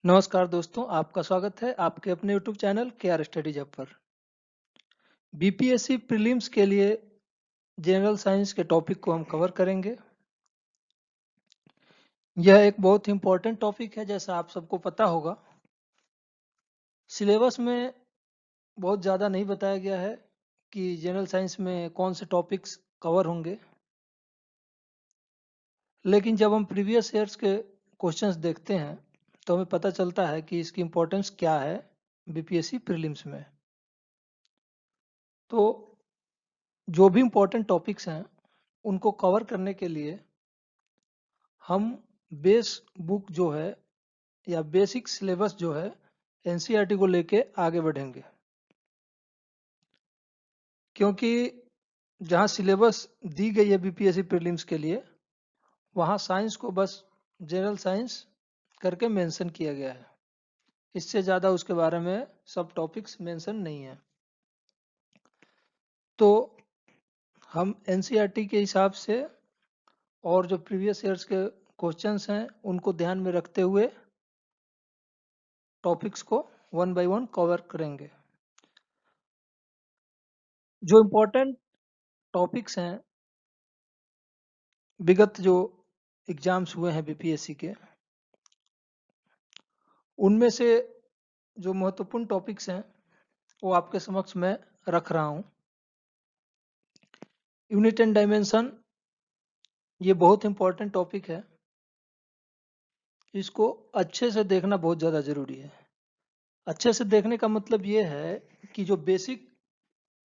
नमस्कार दोस्तों, आपका स्वागत है आपके अपने YouTube channel KR studies hub पर। बीपीएससी प्रीलिम्स के लिए जनरल साइंस के टॉपिक को हम कवर करेंगे। यह एक बहुत ही इम्पोर्टेंट टॉपिक है, जैसा आप सबको पता होगा। सिलेबस में बहुत ज़्यादा नहीं बताया गया है कि जनरल साइंस में कौन से टॉपिक्स कवर होंगे, लेकिन जब हम प्रीवियस ईयर्स के क्वेश्चंस देखते हैं तो हमें पता चलता है कि इसकी इम्पोर्टेंस क्या है बीपीएससी प्रीलिम्स में। तो जो भी इम्पोर्टेंट टॉपिक्स हैं उनको कवर करने के लिए हम बेस बुक जो है या बेसिक सिलेबस जो है एनसीईआरटी को लेके आगे बढ़ेंगे, क्योंकि जहाँ सिलेबस दी गई है बीपीएससी प्रीलिम्स के लिए वहाँ साइंस को बस जनरल साइंस करके मेंशन किया गया है। इससे ज़्यादा उसके बारे में सब टॉपिक्स मेंशन नहीं है। तो हम एनसीईआरटी के हिसाब से और जो प्रीवियस ईयर्स के क्वेश्चंस हैं उनको ध्यान में रखते हुए टॉपिक्स को वन बाय वन कवर करेंगे। जो इम्पोर्टेंट टॉपिक्स हैं विगत जो एग्जाम्स हुए हैं बीपीएससी के, उनमें से जो महत्वपूर्ण टॉपिक्स हैं वो आपके समक्ष मैं रख रहा हूँ। यूनिट एंड डायमेंशन ये बहुत इंपॉर्टेंट टॉपिक है, इसको अच्छे से देखना बहुत ज़्यादा ज़रूरी है। अच्छे से देखने का मतलब ये है कि जो बेसिक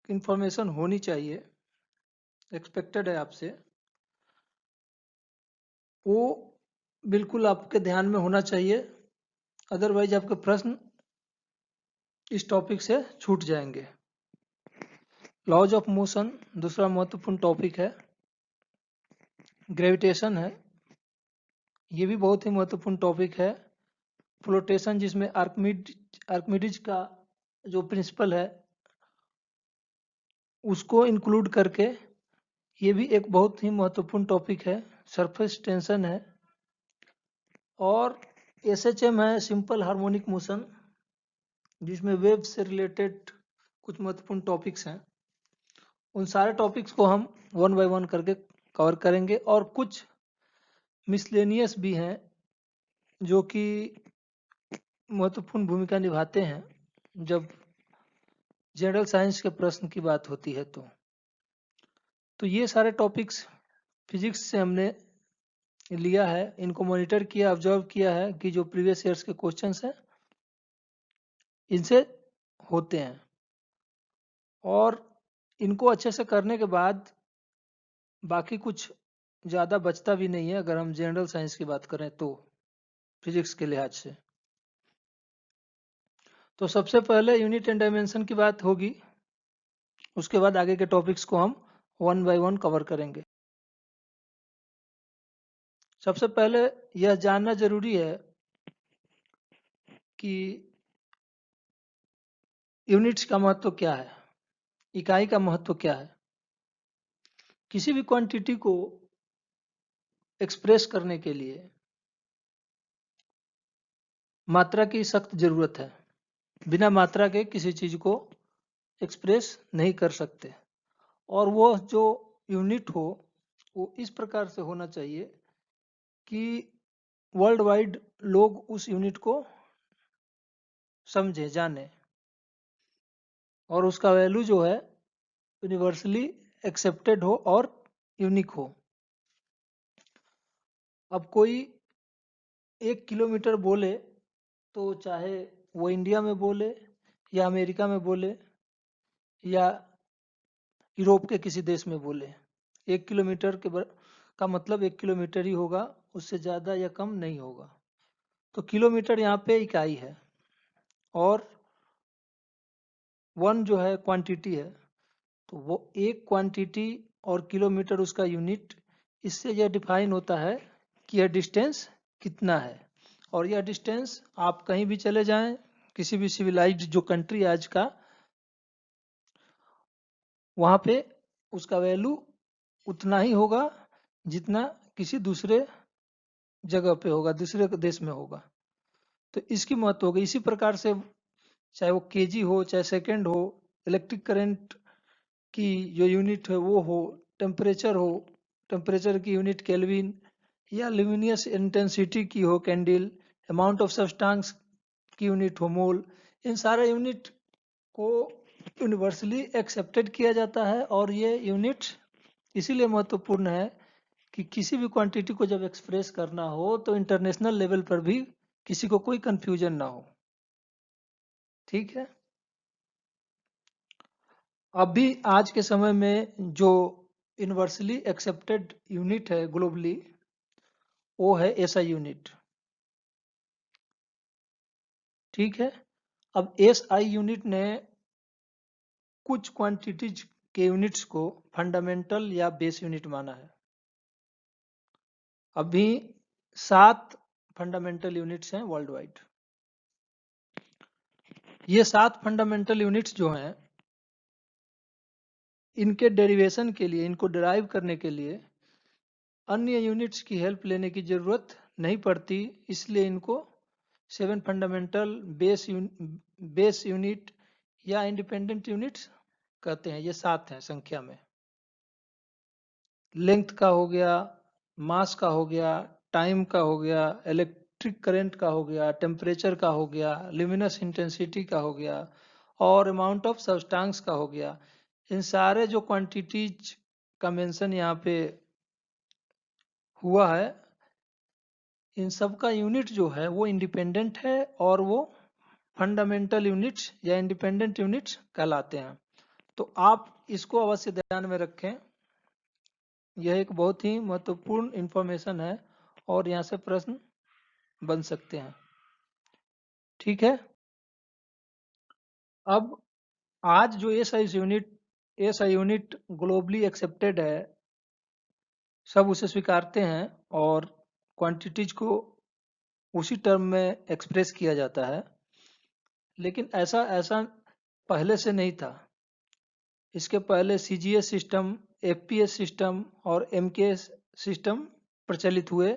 इंफॉर्मेशन होनी चाहिए, एक्सपेक्टेड है आपसे, वो बिल्कुल आपके ध्यान में होना चाहिए। अदरवाइज आपके प्रश्न इस टॉपिक से छूट जाएंगे। लॉज ऑफ मोशन दूसरा महत्वपूर्ण टॉपिक है। ग्रेविटेशन है, ये भी बहुत ही महत्वपूर्ण टॉपिक है। फ्लोटेशन, जिसमें आर्किमिडीज का जो प्रिंसिपल है उसको इंक्लूड करके ये भी एक बहुत ही महत्वपूर्ण टॉपिक है। सरफेस टेंशन है और एसएचएम है, सिंपल हार्मोनिक मोशन, जिसमें वेव से रिलेटेड कुछ महत्वपूर्ण टॉपिक्स हैं। उन सारे टॉपिक्स को हम वन बाय वन करके कवर करेंगे और कुछ मिसलेनियस भी हैं जो कि महत्वपूर्ण भूमिका निभाते हैं जब जनरल साइंस के प्रश्न की बात होती है। तो ये सारे टॉपिक्स फिजिक्स से हमने लिया है, इनको मॉनिटर किया, ऑब्जर्व किया है कि जो प्रीवियस ईयर्स के क्वेश्चंस हैं इनसे होते हैं, और इनको अच्छे से करने के बाद बाकी कुछ ज़्यादा बचता भी नहीं है अगर हम जनरल साइंस की बात करें तो, फिजिक्स के लिहाज से। तो सबसे पहले यूनिट एंड डायमेंशन की बात होगी, उसके बाद आगे के टॉपिक्स को हम वन बाय वन कवर करेंगे। सबसे पहले यह जानना जरूरी है कि यूनिट्स का महत्व क्या है, इकाई का महत्व क्या है। किसी भी क्वांटिटी को एक्सप्रेस करने के लिए मात्रा की सख्त जरूरत है। बिना मात्रा के किसी चीज को एक्सप्रेस नहीं कर सकते, और वो जो यूनिट हो वो इस प्रकार से होना चाहिए कि वर्ल्ड वाइड लोग उस यूनिट को समझे, जाने, और उसका वैल्यू जो है यूनिवर्सली एक्सेप्टेड हो और यूनिक हो। अब कोई 1 किलोमीटर बोले तो चाहे वो इंडिया में बोले या अमेरिका में बोले या यूरोप के किसी देश में बोले, 1 किलोमीटर का मतलब 1 किलोमीटर ही होगा, उससे ज़्यादा या कम नहीं होगा। तो किलोमीटर यहाँ पे इकाई है और वन जो है क्वांटिटी है। तो वो एक क्वांटिटी और किलोमीटर उसका यूनिट, इससे यह डिफाइन होता है कि यह डिस्टेंस कितना है। और यह डिस्टेंस आप कहीं भी चले जाएं, किसी भी सिविलाइज्ड जो कंट्री आज का, वहाँ पे उसका वैल्यू उतना ही होगा जितना किसी दूसरे जगह पे होगा, दूसरे देश में होगा। तो इसकी महत्व हो गई। इसी प्रकार से चाहे वो केजी हो, चाहे सेकंड हो, इलेक्ट्रिक करंट की जो यूनिट है वो हो, टेम्परेचर हो, टेम्परेचर की यूनिट केल्विन, या ल्यूमिनियस इंटेंसिटी की हो कैंडल, अमाउंट ऑफ सब्सटेंस की यूनिट हो मोल, इन सारे यूनिट को यूनिवर्सली एक्सेप्टेड किया जाता है। और ये यूनिट इसीलिए महत्वपूर्ण है कि किसी भी क्वांटिटी को जब एक्सप्रेस करना हो तो इंटरनेशनल लेवल पर भी किसी को कोई कंफ्यूजन ना हो। ठीक है। अभी आज के समय में जो यूनिवर्सली एक्सेप्टेड यूनिट है ग्लोबली, वो है एसआई यूनिट। ठीक है। अब एसआई यूनिट ने कुछ क्वांटिटीज के यूनिट्स को फंडामेंटल या बेस यूनिट माना है। अभी 7 फंडामेंटल यूनिट्स हैं वर्ल्ड वाइड। ये 7 फंडामेंटल यूनिट्स जो हैं, इनके डेरिवेशन के लिए, इनको डिराइव करने के लिए अन्य यूनिट्स की हेल्प लेने की जरूरत नहीं पड़ती, इसलिए इनको 7 फंडामेंटल बेस यूनिट या इंडिपेंडेंट यूनिट्स कहते हैं। ये 7 हैं संख्या में। लेंथ का हो गया, मास का हो गया, टाइम का हो गया, इलेक्ट्रिक करंट का हो गया, टेम्परेचर का हो गया, ल्यूमिनस इंटेंसिटी का हो गया, और अमाउंट ऑफ सब्सटेंस का हो गया। इन सारे जो क्वांटिटीज का मेंशन यहाँ पे हुआ है, इन सब का यूनिट जो है वो इंडिपेंडेंट है और वो फंडामेंटल यूनिट्स या इंडिपेंडेंट यूनिट्स कहलाते हैं। तो आप इसको अवश्य ध्यान में रखें। यह एक बहुत ही महत्वपूर्ण इंफॉर्मेशन है और यहाँ से प्रश्न बन सकते हैं। ठीक है। अब आज जो एसआई यूनिट ग्लोबली एक्सेप्टेड है, सब उसे स्वीकारते हैं और क्वांटिटीज को उसी टर्म में एक्सप्रेस किया जाता है। लेकिन ऐसा ऐसा पहले से नहीं था। इसके पहले सीजीएस सिस्टम, एफपीएस सिस्टम और एमकेएस सिस्टम प्रचलित हुए,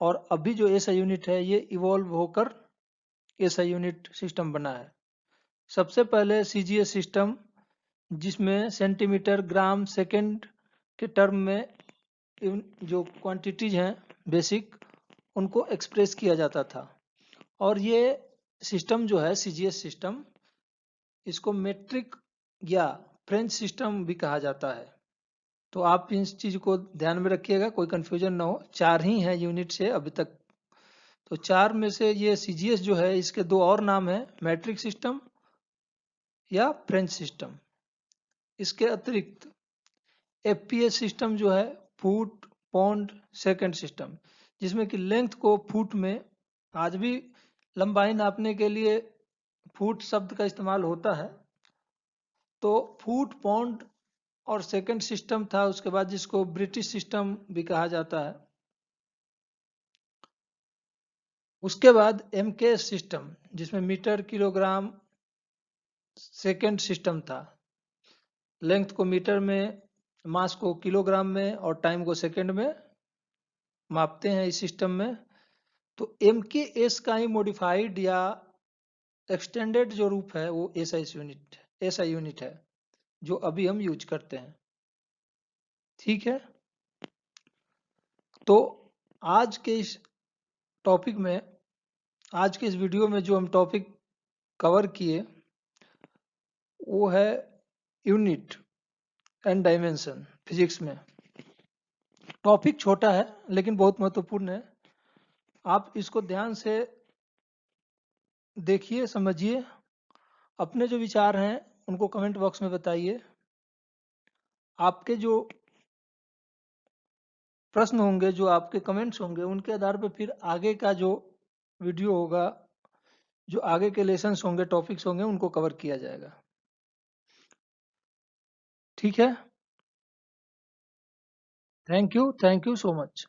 और अभी जो एसआई यूनिट है ये इवॉल्व होकर एसआई यूनिट सिस्टम बना है। सबसे पहले सीजीएस सिस्टम, जिसमें सेंटीमीटर, ग्राम, सेकंड के टर्म में जो क्वांटिटीज हैं बेसिक, उनको एक्सप्रेस किया जाता था। और ये सिस्टम जो है सीजीएस सिस्टम, इसको मेट्रिक या फ्रेंच सिस्टम भी कहा जाता है। तो आप इस चीज को ध्यान में रखिएगा, कोई कंफ्यूजन ना हो। 4 ही हैं यूनिट से अभी तक। तो 4 में से ये सीजीएस जो है, इसके 2 और नाम है, मैट्रिक सिस्टम या फ्रेंच सिस्टम। इसके अतिरिक्त एफपीएस सिस्टम जो है, फुट पौंड सेकंड सिस्टम, जिसमें कि लेंथ को फुट में, आज भी लंबाई नापने के लिए फुट शब्द का इस्तेमाल होता है। तो फुट, पौंड और सेकंड सिस्टम था। उसके बाद जिसको ब्रिटिश सिस्टम भी कहा जाता है। उसके बाद एमके सिस्टम, जिसमें मीटर, किलोग्राम, सेकंड सिस्टम था। लेंथ को मीटर में, मास को किलोग्राम में और टाइम को सेकंड में मापते हैं इस सिस्टम में। तो एमकेएस का ही मॉडिफाइड या एक्सटेंडेड जो रूप है वो एसआई यूनिट है, जो अभी हम यूज करते हैं। ठीक है। तो आज के इस टॉपिक में, आज के इस वीडियो में जो हम टॉपिक कवर किए वो है यूनिट एंड डायमेंशन फिजिक्स में। टॉपिक छोटा है लेकिन बहुत महत्वपूर्ण है। आप इसको ध्यान से देखिए, समझिए, अपने जो विचार हैं उनको कमेंट बॉक्स में बताइए। आपके जो प्रश्न होंगे, जो आपके कमेंट्स होंगे, उनके आधार पर फिर आगे का जो वीडियो होगा, जो आगे के लेसन्स होंगे, टॉपिक्स होंगे, उनको कवर किया जाएगा। ठीक है। Thank you so much.